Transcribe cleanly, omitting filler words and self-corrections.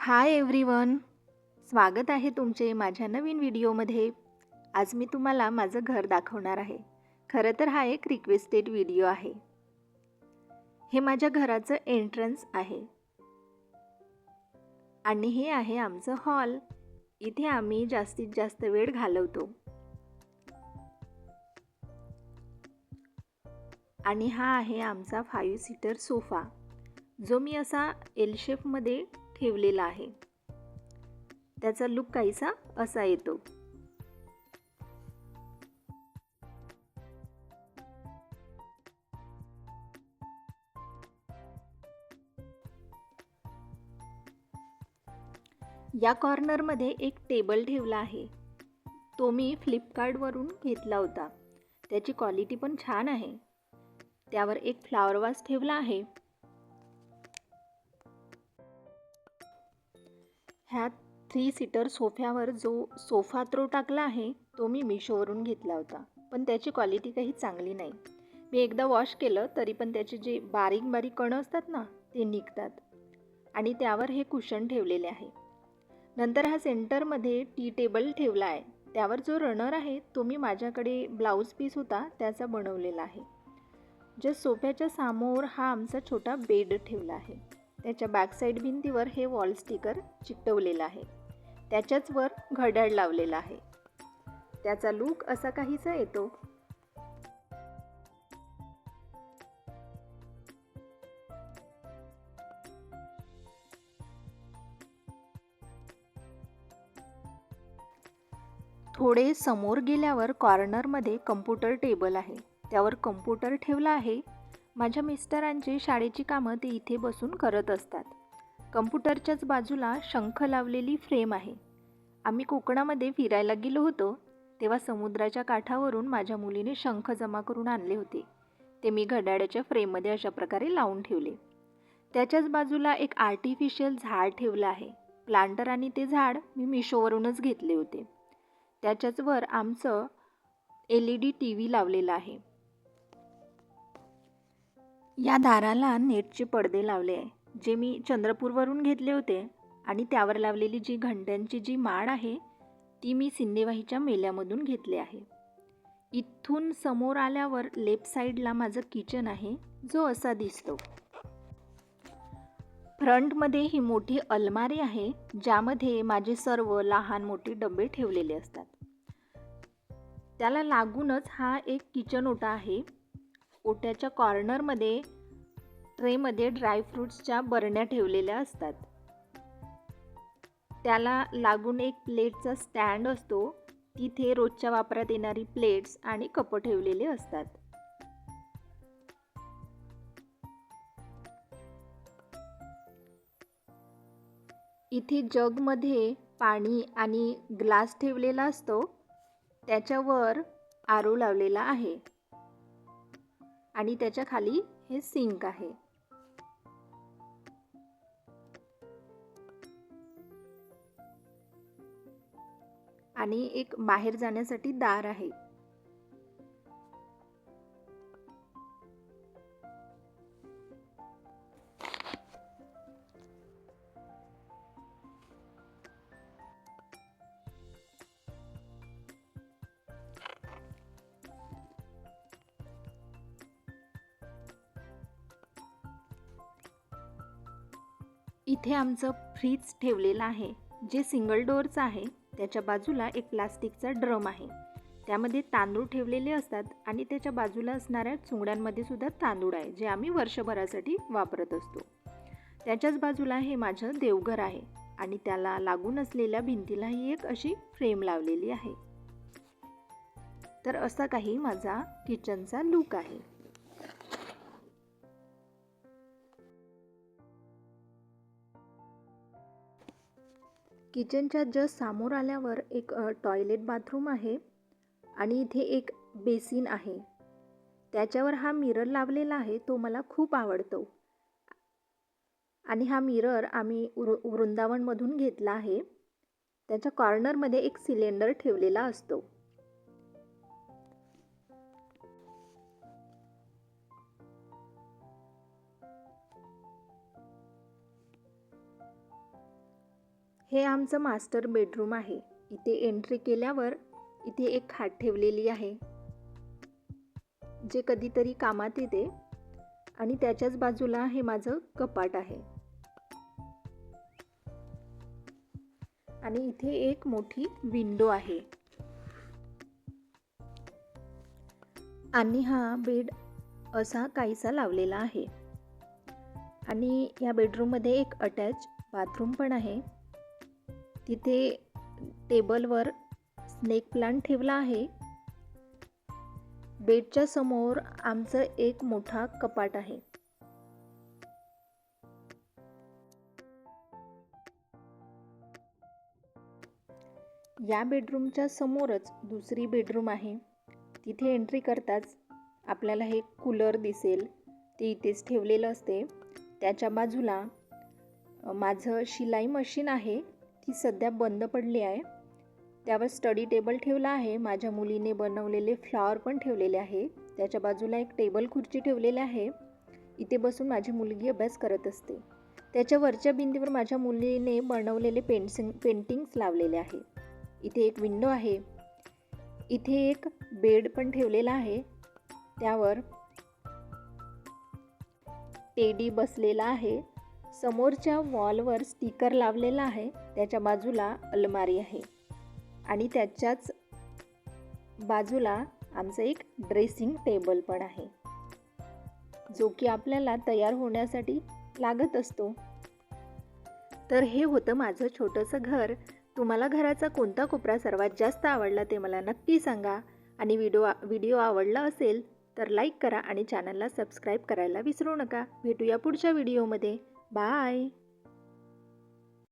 Hi everyone, स्वागत आहे तुमचे माझ्या नवीन व्हिडिओमध्ये. आज मी तुम्हाला माझं घर दाखवणार आहे. खरं तर हा एक रिक्वेस्टेड व्हिडिओ आहे. हे माझ्या घराचं एंट्रन्स आहे आणि हे आहे आमचं हॉल. इथे आम्ही जास्तीत जास्त वेळ घालवतो. आणि हा आहे आमचा 5 सीटर सोफा, जो मी असा एल शेपमध्ये ठेवलेला आहे. त्याचा लुक काहीसा असा येतो. या कॉर्नरमध्ये एक टेबल ठेवला आहे. तो मी फ्लिपकार्टवरून घेतला होता. त्याची क्वालिटी पण छान आहे. त्यावर एक फ्लावर वास ठेवला आहे. ह्या 3 सीटर सोफ्यावर जो सोफा थ्रो टाकला आहे तो मी मिशोवरून घेतला होता, पण त्याची क्वालिटी काही चांगली नाही. मी एकदा वॉश केलं तरी पण त्याचे जे बारीक बारीक कण असतात ना ते निघतात. आणि त्यावर हे कुशन ठेवलेले आहे. नंतर हा सेंटरमध्ये टी टेबल ठेवला आहे. त्यावर जो रनर आहे तो मी माझ्याकडे ब्लाऊज पीस होता त्याचा बनवलेला आहे. जस्ट सोफ्याच्या समोर हा आमचा छोटा बेड ठेवला आहे. त्याच्या बॅक साईड भिंतीवर हे वॉल स्टिकर चिकटवलेलं आहे. त्याच्याच वर घड्याळ लावलेला आहे. त्याचा लुक असा काहीसा येतो. थोडे समोर गेल्यावर कॉर्नरमध्ये कम्प्युटर टेबल आहे. त्यावर कम्प्युटर ठेवला आहे. माझ्या मिस्टरांची शाळेची कामं ते इथे बसून करत असतात. कम्प्युटरच्याच बाजूला शंख लावलेली फ्रेम आहे. आम्ही कोकणामध्ये फिरायला गेलो होतो तेव्हा समुद्राच्या काठावरून माझ्या मुलीने शंख जमा करून आणले होते. ते मी घड्याळाच्या फ्रेममध्ये अशा प्रकारे लावून ठेवले. त्याच्याच बाजूला एक आर्टिफिशियल झाड ठेवलं आहे. प्लांटर आणि ते झाड मी मिशोवरूनच घेतले होते. त्याच्याच वर आमचं LED TV लावलेला आहे. या दाराला नेटचे पडदे लावले आहे, जे मी चंद्रपूरवरून घेतले होते. आणि त्यावर लावलेली जी घंट्यांची जी माळ आहे ती मी सिंदेवाहीच्या मेल्यामधून घेतले आहे. इथून समोर आल्यावर लेफ्ट साईडला माझं किचन आहे, जो असा दिसतो. फ्रंटमध्ये ही मोठी अलमारी आहे, ज्यामध्ये माझे सर्व लहान मोठे डबे ठेवलेले असतात. त्याला लागूनच हा एक किचन ओटा आहे. ओट्याच्या कॉर्नरमध्ये ट्रेमध्ये ड्रायफ्रूट्सच्या बरण्या ठेवलेल्या असतात. त्याला लागून एक प्लेटचा स्टँड असतो. तिथे रोजच्या वापरात येणारी प्लेट्स आणि कप ठेवलेले असतात. इथे जगमध्ये पाणी आणि ग्लास ठेवलेला असतो. त्याच्यावर आरो लावलेला आहे आणि त्याच्या खाली हे सिंक आहे. आणि एक बाहेर जाण्यासाठी दार आहे. इथे आमचं फ्रीज ठेवलेलं आहे, जे सिंगल डोअरचं आहे. त्याच्या बाजूला एक प्लास्टिकचा ड्रम आहे. त्यामध्ये तांदूळ ठेवलेले असतात आणि त्याच्या बाजूला असणाऱ्या चुंगड्यांमध्ये सुद्धा तांदूळ आहे, जे आम्ही वर्षभरासाठी वापरत असतो. त्याच्याच बाजूला हे माझं देवघर आहे आणि त्याला लागून असलेल्या भिंतीलाही एक अशी फ्रेम लावलेली आहे. तर असा काही माझा किचनचा लुक आहे. किचनच्या जस्ट समोर आल्यावर एक टॉयलेट बाथरूम आहे आणि इथे एक बेसिन आहे. त्याच्यावर हा मिरर लावलेला आहे, तो मला खूप आवडतो. आणि हा मिरर आम्ही वृंदावनमधून घेतला आहे. त्याच्या कॉर्नरमध्ये एक सिलेंडर ठेवलेला असतो. हे आमचं मास्टर बेडरूम आहे. इथे एंट्री केल्यावर इथे एक खाट ठेवलेली आहे, जे कधीतरी कामात येते. आणि त्याच्याच बाजूला हे माझं कपाट आहे. आणि इथे एक मोठी विंडो आहे. आणि हा बेड असा काहीसा लावलेला आहे. आणि या बेडरूममध्ये एक अटॅच बाथरूम पण आहे. तिथे टेबलवर स्नेक प्लांट ठेवला आहे. बेडच्या समोर आमचं एक मोठा कपाट आहे. या बेडरूमच्या समोरच दुसरी बेडरूम आहे. तिथे एंट्री करताच आपल्याला हे कूलर दिसेल, ते इथेच ठेवलेलं असते. त्याच्या बाजूला माझं शिलाई मशीन आहे, ती सध्या बंद पडली आहे. त्यावर स्टडी टेबल ठेवला आहे. माझ्या मुलीने बनवलेले फ्लॉवर पण ठेवलेले आहे. त्याच्या बाजूला एक टेबल खुर्ची ठेवलेली आहे. इथे बसून माझी मुलगी अभ्यास करत असते. त्याच्या वरच्या भिंतीवर माझ्या मुलीने बनवलेले पेंटिंग्स लावलेले आहे. इथे एक विंडो आहे. इथे एक बेड पण ठेवलेला आहे. त्यावर टेडी बसलेला आहे. समोरच्या वॉलवर स्टिकर लावलेला आहे. त्याच्या बाजूला अलमारी आहे. आणि त्याच्याच बाजूला आमचं एक ड्रेसिंग टेबल पण आहे, जो की आपल्याला तयार होण्यासाठी लागत असतो. तर हे होतं माझं छोटंसं घर. तुम्हाला घराचा कोणता कोपरा सर्वात जास्त आवडला ते मला नक्की सांगा. आणि व्हिडिओ आवडला असेल तर लाईक करा आणि चॅनलला सबस्क्राईब करायला विसरू नका. भेटूया पुढच्या व्हिडिओमध्ये. बाय.